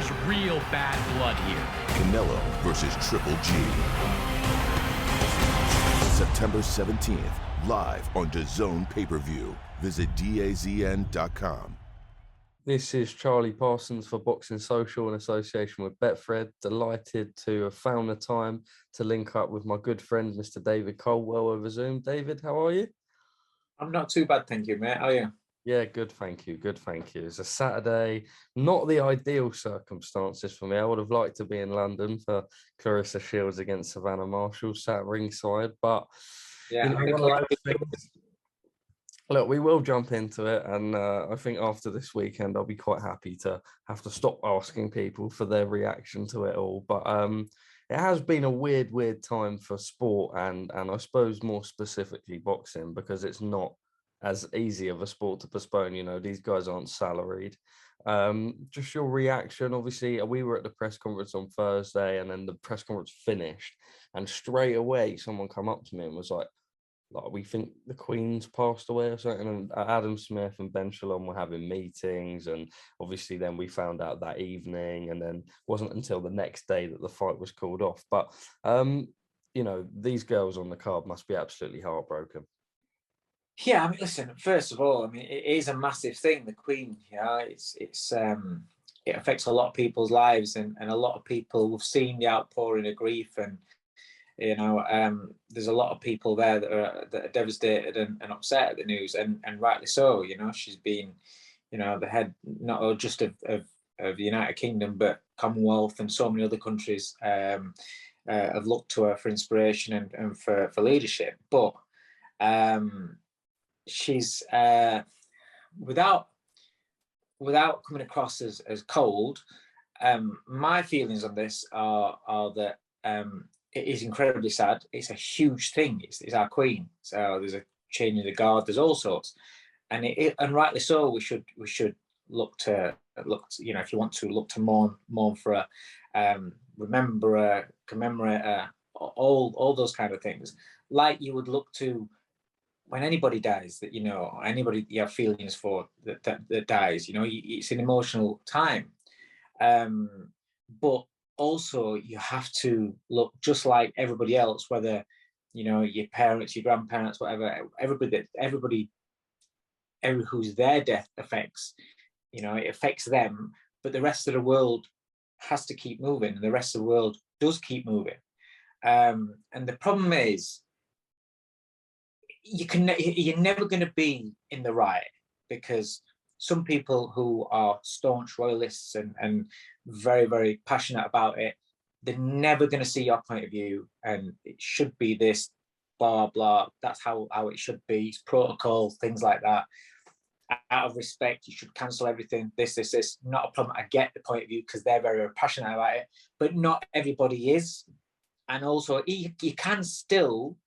There's real bad blood here. Canelo versus Triple G. September 17th, live on DAZN pay-per-view. Visit DAZN.com. This is Charlie Parsons for Boxing Social in association with Betfred. Delighted to have found the time to link up with my good friend, Mr. David Coldwell over Zoom. David, how are you? I'm not too bad, thank you, mate. How are you? Yeah, good, thank you. Good, thank you. It's a Saturday, not the ideal circumstances for me. I would have liked to be in London for Clarissa Shields against Savannah Marshall, sat ringside, but Yeah, you know, one of those things. Look, we will jump into it, and I think after this weekend, I'll be quite happy to have to stop asking people for their reaction to it all. But it has been a weird time for sport, and I suppose more specifically boxing, because it's not as easy of a sport to postpone. You know, these guys aren't salaried. Just your reaction. Obviously, we were at the press conference on Thursday, and then the press conference finished, and straight away someone come up to me and was like, we think the Queen's passed away or something. And Adam Smith and Ben Shalom were having meetings, and obviously then we found out that evening, and then wasn't until the next day that the fight was called off. But you know, these girls on the card must be absolutely heartbroken. Yeah, I mean, listen, first of all, I mean, it is a massive thing, the Queen. Yeah, it affects a lot of people's lives, and a lot of people have seen the outpouring of grief, and you know, there's a lot of people there that are devastated and upset at the news, and rightly so. You know, she's been, you know, the head not just of the United Kingdom, but Commonwealth and so many other countries have looked to her for inspiration and for leadership. But she's without coming across as cold. My feelings on this are that it is incredibly sad. It's a huge thing. It's our Queen. So there's a change of the guard. There's all sorts, and and rightly so. We should look to you know, if you want to look to mourn for her, remember her, commemorate her, all those kind of things, like you would look to when anybody dies that, you know, anybody you have feelings for that dies. You know, it's an emotional time, but also you have to look just like everybody else, whether, you know, your parents, your grandparents, whatever, everybody who's their death affects, you know, it affects them, but the rest of the world has to keep moving, and the rest of the world does keep moving. And the problem is, you're never going to be in the right, because some people who are staunch royalists and very, very passionate about it, they're never going to see your point of view, and it should be this, blah, blah. That's how it should be. It's protocol, things like that. Out of respect, you should cancel everything. This. Not a problem. I get the point of view because they're very, very passionate about it, but not everybody is. And also, you can still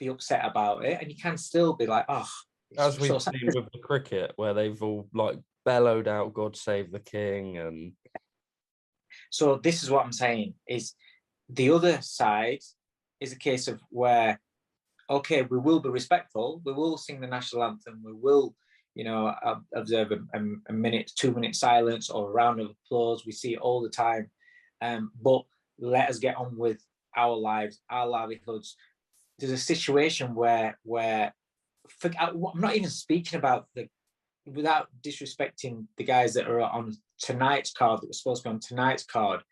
be upset about it, and you can still be like, oh, as we've seen with the cricket, where they've all like bellowed out "God Save the King," and so this is what I'm saying, is the other side is a case of where, okay, we will be respectful, we will sing the national anthem, we will, you know, observe a minute, 2 minute silence or a round of applause. We see it all the time, but let us get on with our lives, our livelihoods. There's a situation where I'm not even speaking about without disrespecting the guys that are on tonight's card, that were supposed to be on tonight's card.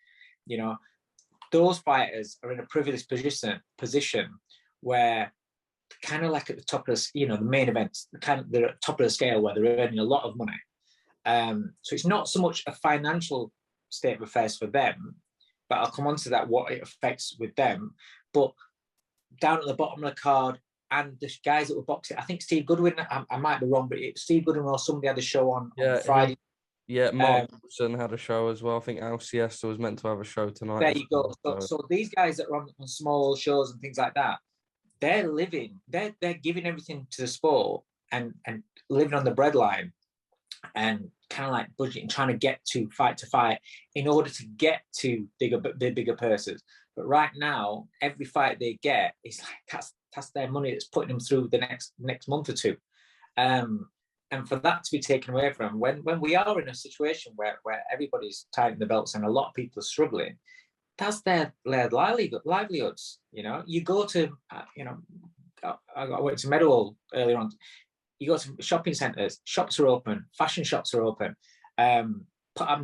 You know, those fighters are in a privileged position where kind of like at the top of the, you know, the main events, they're at the top of the scale where they're earning a lot of money. So it's not so much a financial state of affairs for them, but I'll come on to that, what it affects with them. But down at the bottom of the card, and the guys that were boxing, I think Steve Goodwin, I might be wrong, but Steve Goodwin or somebody had a show on Friday. Mark Wilson had a show as well. I think Al Siesta was meant to have a show tonight. There you go. So these guys that are on small shows and things like that, they're giving everything to the sport and living on the breadline, and kind of like budgeting, trying to get to fight in order to get to the bigger purses. But right now, every fight they get is like that's their money that's putting them through the next month or two. And for that to be taken away from them, when we are in a situation where everybody's tightening the belts and a lot of people are struggling, that's their livelihoods. You know, you go to, I went to Meadowhall earlier on. You go to shopping centres, shops are open, fashion shops are open. I'm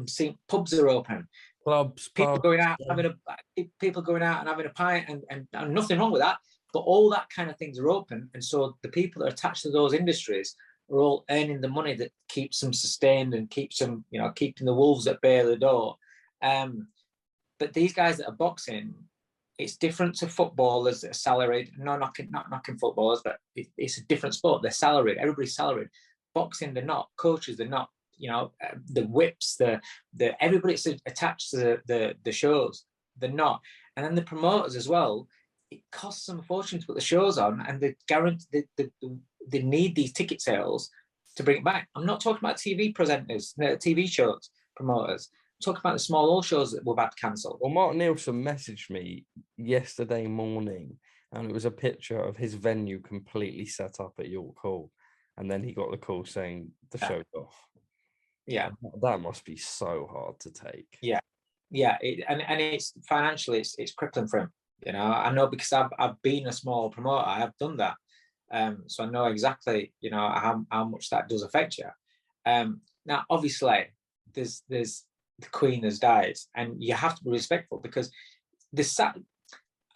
seeing pubs are open. Clubs, people pubs, going out people going out and having a pint, and nothing wrong with that. But all that kind of things are open, and so the people that are attached to those industries are all earning the money that keeps them sustained and keeps them, keeping the wolves at bay at the door. But these guys that are boxing, it's different to footballers that are salaried. Not knocking footballers, but it's a different sport. They're salaried. Everybody's salaried. Boxing, they're not. Coaches, they're not. The whips, the everybody's attached to the shows, they're not. And then the promoters as well. It costs them a fortune to put the shows on, and they guarantee they need these ticket sales to bring it back. I'm not talking about TV presenters, TV shows, promoters. I'm talking about the small old shows that were about to cancel. Well, Mark Nielsen messaged me yesterday morning, and it was a picture of his venue completely set up at York Hall, and then he got the call saying the show's off. Yeah, that must be so hard to take. Yeah, and it's financially it's crippling for him. I know, because I've been a small promoter. I have done that, so I know exactly how much that does affect you. Now, obviously, there's the Queen has died, and you have to be respectful, because I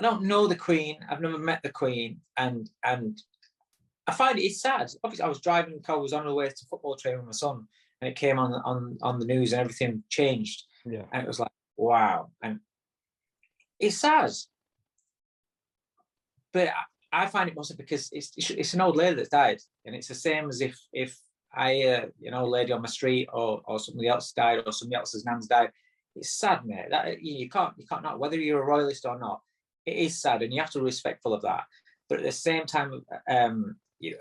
don't know the Queen. I've never met the Queen, and I find it's sad. Obviously, I was driving the car, was on the way to football training with my son, and it came on the news, and everything changed. Yeah, and it was like, wow, and it's sad. But I find it mostly because it's an old lady that's died, and it's the same as if I a lady on my street or somebody else died, or somebody else's nan's died. It's sad, mate. That you can't not, whether you're a royalist or not. It is sad, and you have to be respectful of that. But at the same time,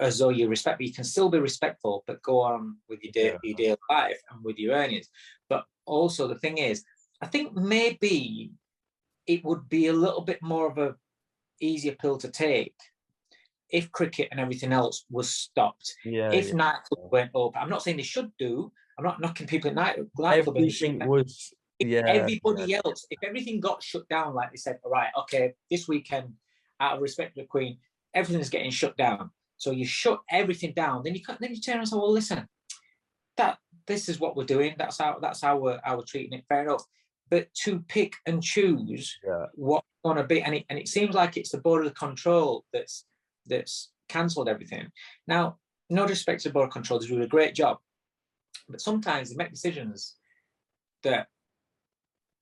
as though you respect, but you can still be respectful, but go on with your daily life and with your earnings. But also the thing is, I think maybe it would be a little bit more of a easier pill to take if cricket and everything else was stopped. If nightclubs went open, I'm not saying they should do. I'm not knocking people at nightclub industry. Everybody else, if everything got shut down, like they said, all right, okay, this weekend, out of respect to the Queen, everything's getting shut down. So you shut everything down, then you turn around and say, well, listen, this is what we're doing. That's how we're treating it. Fair enough. But to pick and choose what's going to be, and it seems like it's the Board of Control that's cancelled everything. Now, no disrespect to the Board of Control, they're doing a great job, but sometimes they make decisions that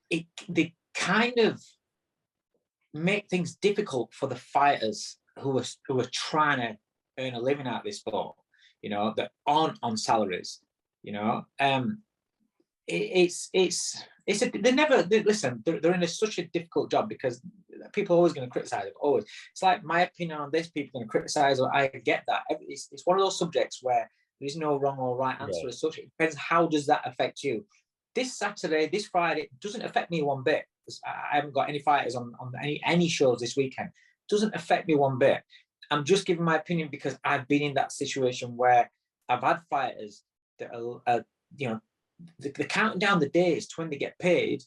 they kind of make things difficult for the fighters who are trying to earn a living out of this sport, that aren't on salaries. They're in such a difficult job, because people are always going to criticize it. Always. It's like my opinion on this, people are going to criticize, or I get that. It's one of those subjects where there's no wrong or right answer as such. It depends, how does that affect you? This Saturday, this Friday, doesn't affect me one bit. I haven't got any fighters on any shows this weekend. Doesn't affect me one bit. I'm just giving my opinion because I've been in that situation where I've had fighters that are they're counting down the days to when they get paid,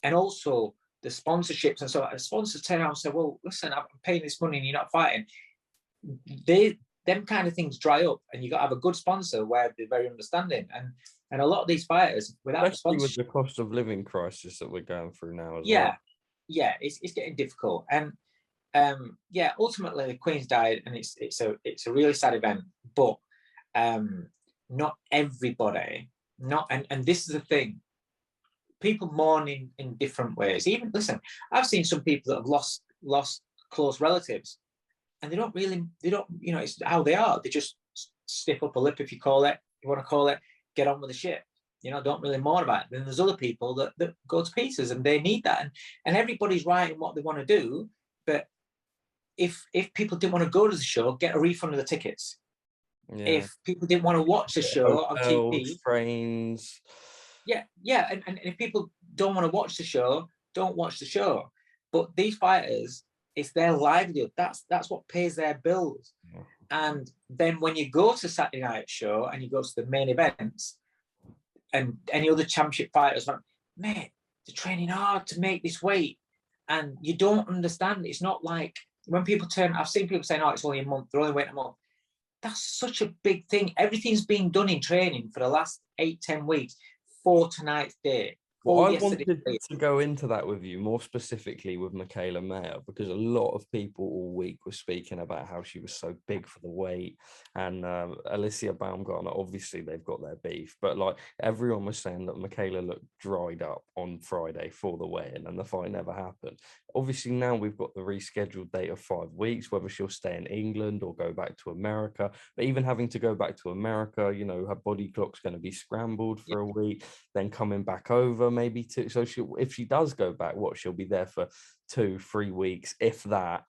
and also the sponsorships. And so sponsors turn around and say, well, listen, I'm paying this money and you're not fighting. Them kind of things dry up, and you got to have a good sponsor where they're very understanding. And a lot of these fighters, without especially with the cost of living crisis that we're going through now as well. Yeah, it's getting difficult. And ultimately the Queen's died, and it's a really sad event. But not everybody, and this is the thing. People mourn in different ways. Even listen, I've seen some people that have lost close relatives, and they don't, it's how they are. They just stiff up a lip, if you want to call it, get on with the shit. Don't really mourn about it. Then there's other people that go to pieces, and they need that. And everybody's right in what they want to do. But if people didn't want to go to the show, get a refund of the tickets. Yeah. If people didn't want to watch the show on TV, trains. Yeah, and if people don't want to watch the show, don't watch the show. But these fighters, it's their livelihood. That's what pays their bills. And then when you go to Saturday night show and you go to the main events, and any other championship fighters like, mate, they're training hard to make this weight, and you don't understand. It's not like when people I've seen people saying, "Oh, it's only a month. They're only waiting a month." That's such a big thing. Everything's been done in training for the last 8-10 weeks for tonight's day. Well, I wanted to go into that with you more specifically with Michaela Mayer, because a lot of people all week were speaking about how she was so big for the weight, and Alicia Baumgartner, obviously they've got their beef, but like everyone was saying that Michaela looked dried up on Friday for the weigh-in and the fight never happened. Obviously now we've got the rescheduled date of 5 weeks, whether she'll stay in England or go back to America. But even having to go back to America, you know, her body clock's going to be scrambled for a week, then coming back over maybe two. So if she does go back, she'll be there for 2-3 weeks, if that.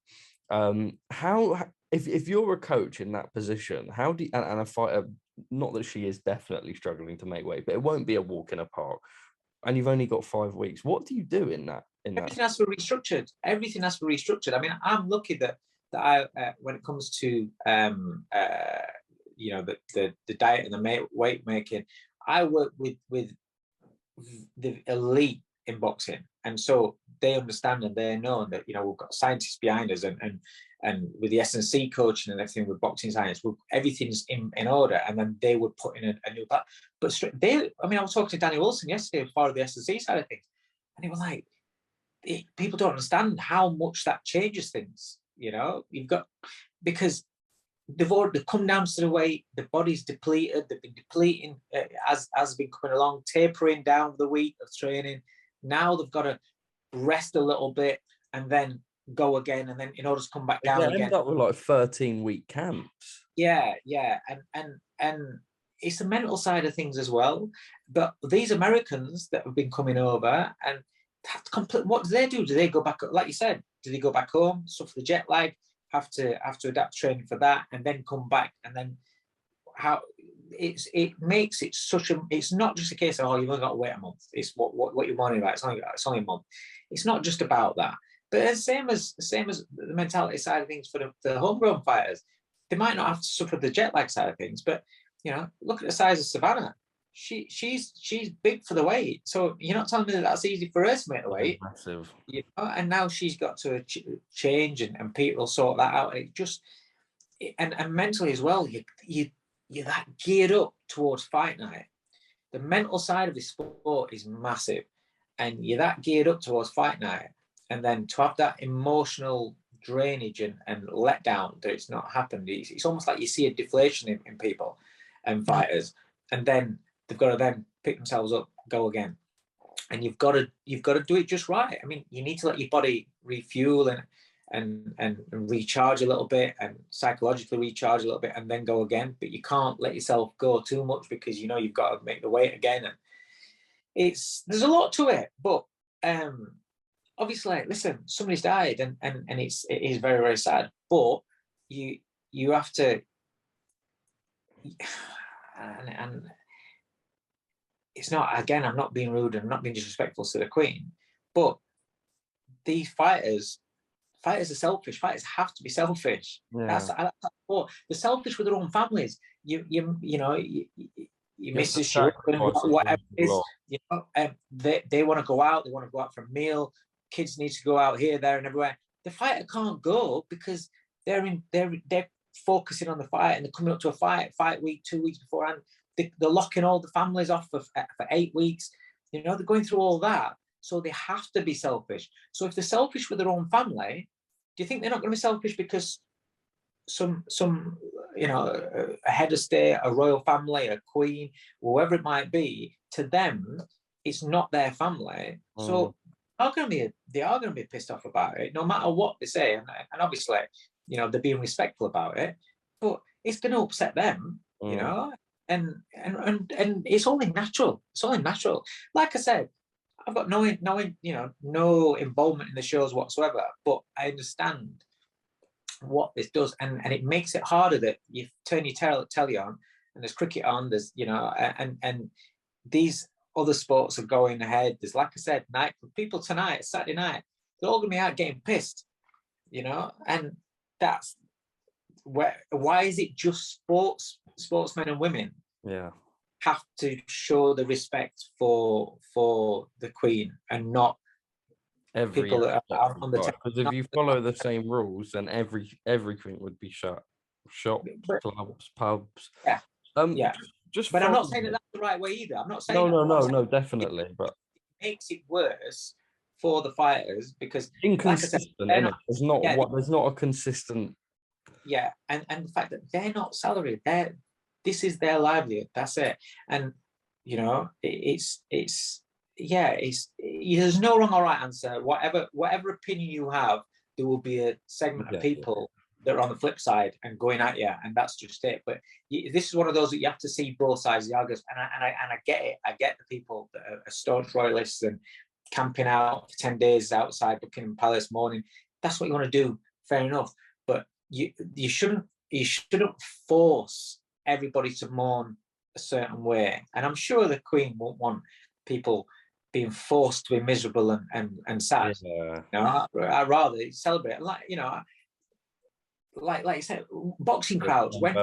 If you're a coach in that position, how do you, and a fighter, not that she is definitely struggling to make weight, but it won't be a walk in a park, and you've only got 5 weeks, what do you do in that? Everything has to be restructured. Everything has to be restructured. I mean, I'm lucky that I when it comes to you know, the diet and the weight making, I work with the elite in boxing, and so they understand and they know that, you know, we've got scientists behind us, and with the S&C coaching and everything with boxing science, everything's in order, and then they would put in a new plan. But I mean, I was talking to Danny Wilson yesterday as part of the S&C side of things, and he was like, people don't understand how much that changes things. You know, you've got, because they've come down to the weight, the body's depleted, they've been depleting as been coming along, tapering down the week of training. Now they've got to rest a little bit and then go again, and then in order to come back down again. End up with like 13-week camps. Yeah, and it's the mental side of things as well. But these Americans that have been coming over, and that's complete. What do they do? Do they go back, like you said? Do they go back home, suffer the jet lag, have to adapt training for that, and then come back? And then how it makes it such a. It's not just a case of, oh, you've only got to wait a month. It's what you're worrying about. It's only a month. It's not just about that. But the same as the mentality side of things for the homegrown fighters, they might not have to suffer the jet lag side of things. But you know, look at the size of Savannah. She's big for the weight. So you're not telling me that that's easy for her to make the weight. Massive. You know? And now she's got to change, and people sort that out. And it just and mentally as well, you're that geared up towards fight night. The mental side of this sport is massive, and you're that geared up towards fight night. And then to have that emotional drainage and letdown that it's not happened, it's almost like you see a deflation in people and fighters, and then they've got to then pick themselves up, go again, and you've got to do it just right. I mean, you need to let your body refuel and recharge a little bit, and psychologically recharge a little bit, and then go again. But you can't let yourself go too much, because you know you've got to make the weight again, and there's a lot to it. But obviously, listen, somebody's died, and it is very, very sad. But you have to, and it's not, again, I'm not being rude and I'm not being disrespectful to the Queen, but these fighters are selfish. Fighters have to be selfish. Yeah. That's they're selfish with their own families. You know, your missus, whatever it is, you know, they want to go out. They want to go out for a meal. Kids need to go out here, there, and everywhere. The fighter can't go because they're focusing on the fight, and they're coming up to a fight week, 2 weeks beforehand. They're locking all the families off for 8 weeks. You know, they're going through all that. So they have to be selfish. So if they're selfish with their own family, do you think they're not going to be selfish because some you know, a head of state, a royal family, a queen, whoever it might be, to them, it's not their family. So they are going to be pissed off about it, no matter what they say. And obviously, you know, they're being respectful about it, but it's going to upset them, you know. And it's only natural. It's only natural. Like I said, I've got no involvement in the shows whatsoever, but I understand what this does, and it makes it harder that you turn your telly on and there's cricket on, there's, you know, and these other sports are going ahead. There's, like I said, night people tonight, Saturday night, they're all going to be out getting pissed, you know, and that's why is it just sportsmen and women have to show the respect for the Queen and not Every people that are on the because if you follow the same rules, then everything would be shut. Shops, But- clubs, pubs. Yeah. Yeah. Just But I'm not saying following that that's the right way either. I'm not saying No, that. no, What I'm no, saying no, definitely. But it makes it worse for the fighters because, like I said, inconsistent, they're innit? not, There's not yeah, there's not a consistent. yeah, and the fact that they're not salaried, this is their livelihood. That's it. And you know, it's there's no wrong or right answer. Whatever opinion you have, there will be a segment of people that are on the flip side and going at you, and that's just it. But this is one of those that you have to see both sides of the argument, and I get it. I get the people that are staunch royalists and camping out for 10 days outside Buckingham Palace morning. That's what you want to do. Fair enough, but you shouldn't force everybody to mourn a certain way. And I'm sure the Queen won't want people being forced to be miserable and sad. Yeah. You know, I'd rather celebrate. Like, you know, like you said, boxing crowds when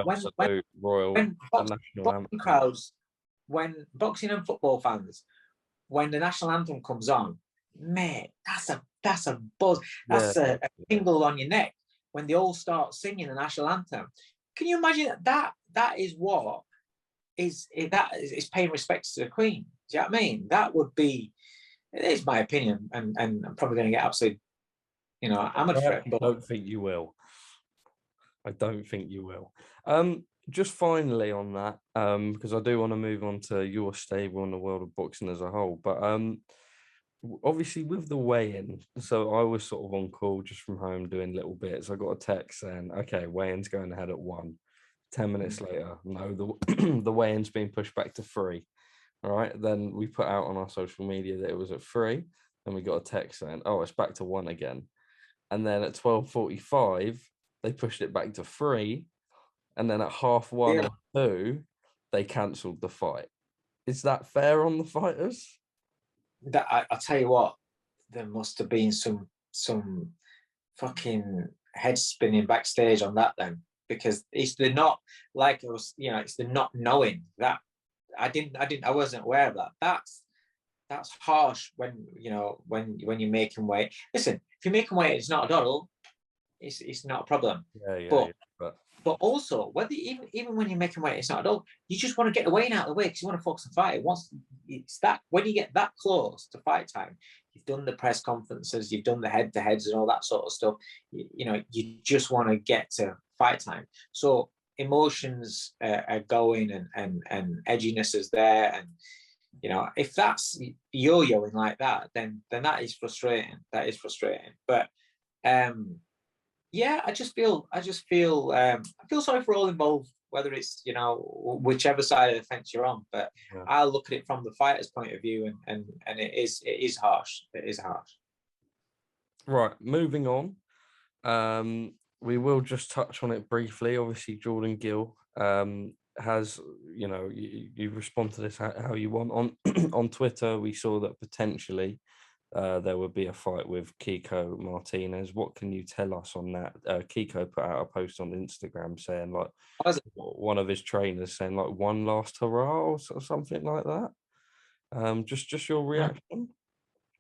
boxing and football fans, when the national anthem comes on, mate, that's a buzz. That's a tingle on your neck when they all start singing the national anthem. Can you imagine that? That is what is paying respects to the Queen. Do you know what I mean? That would be. It is my opinion, and I'm probably going to get absolutely, hammered for it. But I don't think you will. I don't think you will. Just finally on that, because I do want to move on to your stable in the world of boxing as a whole. But obviously with the weigh-in, so I was sort of on call just from home doing little bits. I got a text saying, okay, weigh-in's going ahead at 1. 10 minutes later, no, the weigh-in's being pushed back to 3. All right. Then we put out on our social media that it was at 3. Then we got a text saying, oh, it's back to 1 again. And then at 12:45, they pushed it back to 3. And then at 1:30 or 2, they cancelled the fight. Is that fair on the fighters? I'll tell you what, there must have been some fucking head spinning backstage on that then, because it's the not like it was, it's the not knowing that. I wasn't aware of that. That's harsh when you're making weight. Listen, if you're making weight, it's not a doddle. It's not a problem. But also, whether even when you're making weight, it's not a doddle. You just want to get the weight out of the way because you want to focus on fight. It's that when you get that close to fight time, you've done the press conferences, you've done the head-to-heads and all that sort of stuff. You just want to get to fight time. So emotions are going and edginess is there, and if that's yo-yoing like that, then that is frustrating. But I just feel I feel sorry for all involved, whether it's whichever side of the fence you're on. But I'll look at it from the fighter's point of view, and it is harsh. It is harsh. Right, moving on. We will just touch on it briefly. Obviously, Jordan Gill has, you respond to this how you want. On Twitter, we saw that potentially there would be a fight with Kiko Martinez. What can you tell us on that? Kiko put out a post on Instagram saying, like, one of his trainers saying, like, one last hurrah or something like that. Just your reaction.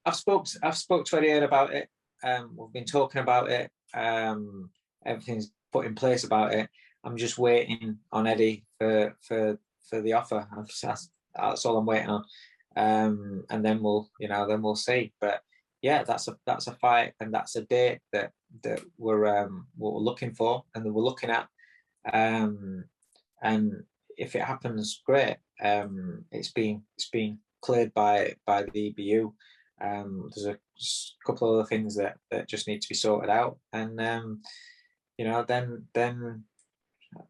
I've spoke to Eddie about it. We've been talking about it. Everything's put in place about it. I'm just waiting on Eddie for the offer. That's all I'm waiting on. And then we'll see. But yeah, that's a fight, and that's a date that we're looking for and that we're looking at. And if it happens, great. It's been cleared by the EBU. There's a couple of other things that just need to be sorted out, and then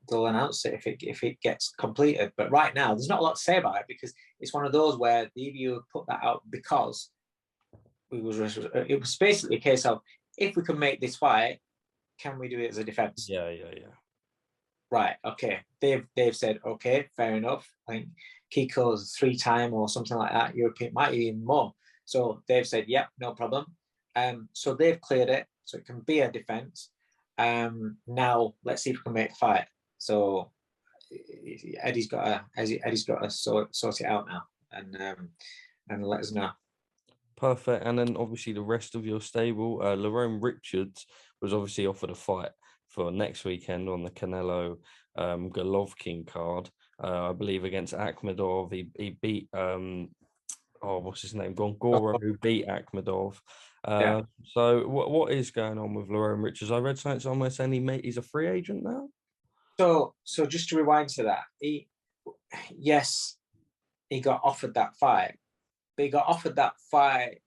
they'll announce it if it gets completed. But right now, there's not a lot to say about it because it's one of those where the EBU put that out because it was basically a case of, if we can make this fight, can we do it as a defense? Yeah. Right. Okay. They've said okay, fair enough. I think Kiko's 3-time or something like that. European, might even more. So they've said, yep, no problem. So they've cleared it, so it can be a defense. Now let's see if we can make the fight. So Eddie's got to sort it out now and let us know. Perfect. And then obviously the rest of your stable, Larone Richards was obviously offered a fight for next weekend on the Canelo Golovkin card. I believe against Akhmedov. He beat what's his name? Gongora, who beat Akhmedov. Yeah. So what is going on with Larone Richards? I read something somewhere saying he's a free agent now. So just to rewind to that, he got offered that fight, but he got offered that fight,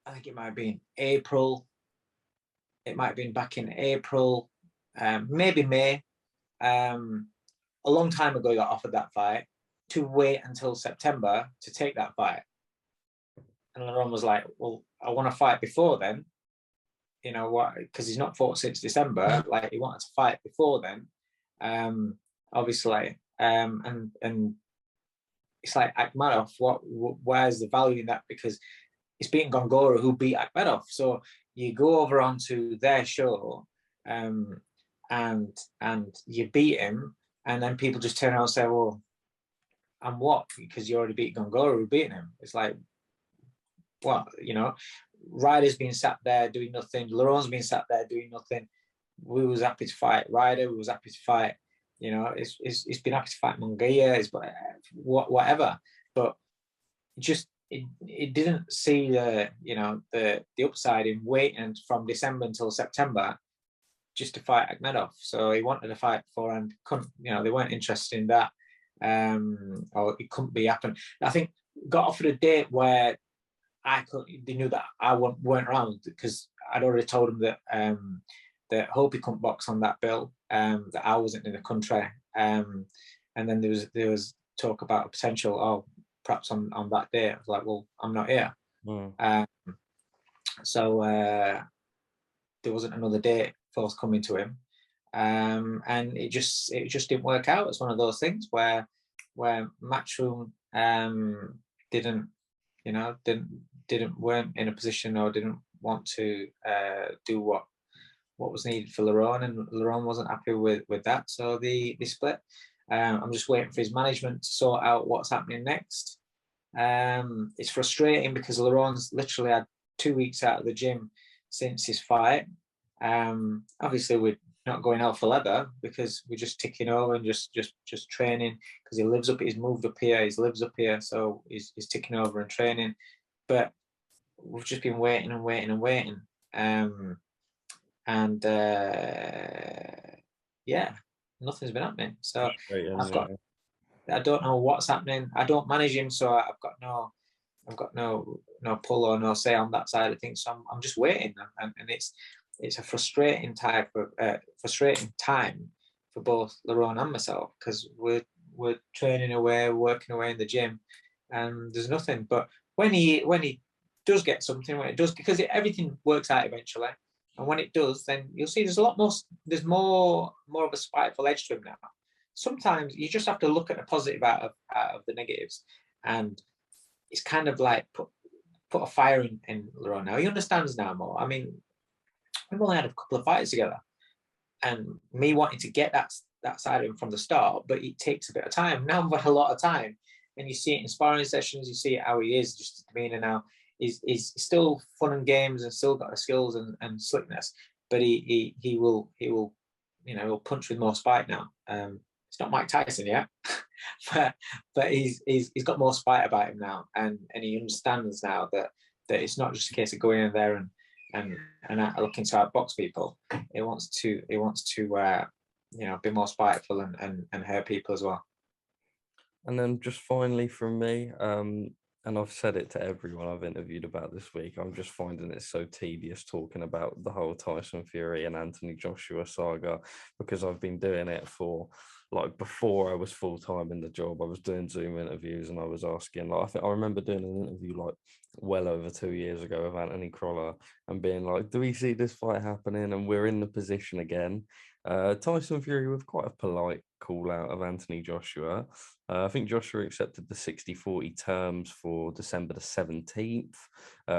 I think it might have been April. It might have been back in April, maybe May. A long time ago, he got offered that fight to wait until September to take that fight. And Larone was like, well, I want to fight before then. You know what? Because he's not fought since December. Like, he wanted to fight before then. Obviously, and it's like Akhmedov. Where's the value in that? Because it's beating Gongora, who beat Akhmedov. So you go over onto their show, and you beat him, and then people just turn around and say, "Well, and what?" Because you already beat Gongora, who beat him. It's like, what, you know? Ryder's been sat there doing nothing. Larone's been sat there doing nothing. We was happy to fight Ryder. We was happy to fight. You know, it's been happy to fight Munguia. It's whatever. But it didn't see the upside in waiting from December until September just to fight Akhmedov. So he wanted to fight beforehand. Couldn't, they weren't interested in that. Or it couldn't be happened. I think got offered a date where they knew that I weren't around, because I'd already told them that that Hope he couldn't box on that bill, that I wasn't in the country, and then there was talk about a potential, perhaps on that day. I was like, well, I'm not here. So there wasn't another date forthcoming to him, and it just didn't work out. It's one of those things where Matchroom weren't in a position, or didn't want to do what was needed for Larone, and Larone wasn't happy with that, so they split. I'm just waiting for his management to sort out what's happening next. It's frustrating because Larone's literally had 2 weeks out of the gym since his fight. Obviously we're not going out for leather, because we're just ticking over and just training, because he's moved up here, he lives up here, so he's ticking over and training. But we've just been waiting and waiting and waiting. Nothing's been happening. So I don't know what's happening. I don't manage him, so I've got no pull or no say on that side of things. So I'm just waiting, and it's a frustrating time for both Larone and myself, because we're training away, working away in the gym, and there's nothing. But when he does get something, because everything works out eventually, and when it does, then you'll see there's more of a spiteful edge to him now. Sometimes you just have to look at the positive out of the negatives, and it's kind of like put a fire in Larone now. He understands now more. I mean, we've only had a couple of fights together, and me wanting to get that side of him from the start, but it takes a bit of time. Now I've got a lot of time, and you see it in sparring sessions, you see how he is, just his demeanour now. He's still fun and games, and still got the skills and slickness, but he will he'll punch with more spite now. It's not Mike Tyson yet, but he's got more spite about him now, and he understands now that it's not just a case of going in there and looking to outbox people. He wants to be more spiteful and hurt people as well. And then just finally from me, and I've said it to everyone I've interviewed about this week, I'm just finding it so tedious talking about the whole Tyson Fury and Anthony Joshua saga, because I've been doing it for, like, before I was full-time in the job. I was doing Zoom interviews, and I was asking, like, I remember doing an interview like well over 2 years ago with Anthony Crolla, and being like, do we see this fight happening? And we're in the position again. Tyson Fury, with quite a polite call out of Anthony Joshua. I think Joshua accepted the 60-40 terms for December the 17th.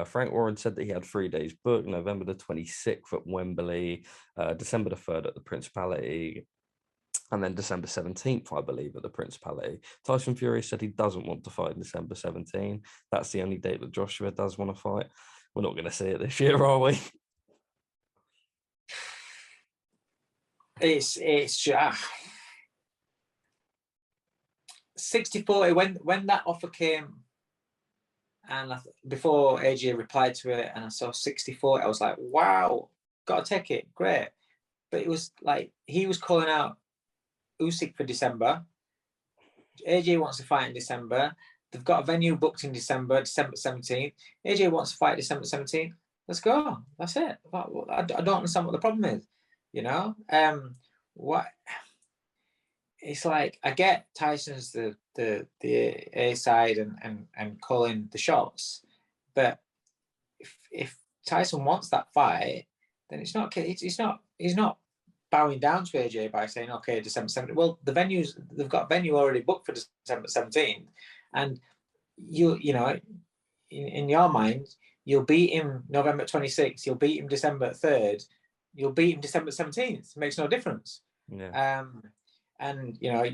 Frank Warren said that he had 3 days booked, November the 26th at Wembley, December the 3rd at the Principality, and then December 17th, I believe, at the Principality. Tyson Fury said he doesn't want to fight December 17th. That's the only date that Joshua does want to fight. We're not going to see it this year, are we? It's 60-40 when that offer came, and before AJ replied to it, and I saw 60-40, I was like, wow, gotta take it, great. But it was like he was calling out Usyk for December. AJ wants to fight in December. They've got a venue booked in December 17th. AJ wants to fight December 17th. Let's go. That's it. I don't understand what the problem is. You know, what? It's like I get Tyson's the A side and calling the shots, but if Tyson wants that fight, then it's not. He's not bowing down to AJ by saying, okay, December 17th. Well, they've got a venue already booked for December 17th, and you know, in your mind, you'll beat him November 26th, you'll beat him December 3rd, you'll beat him December 17th. It makes no difference. Yeah. And you know,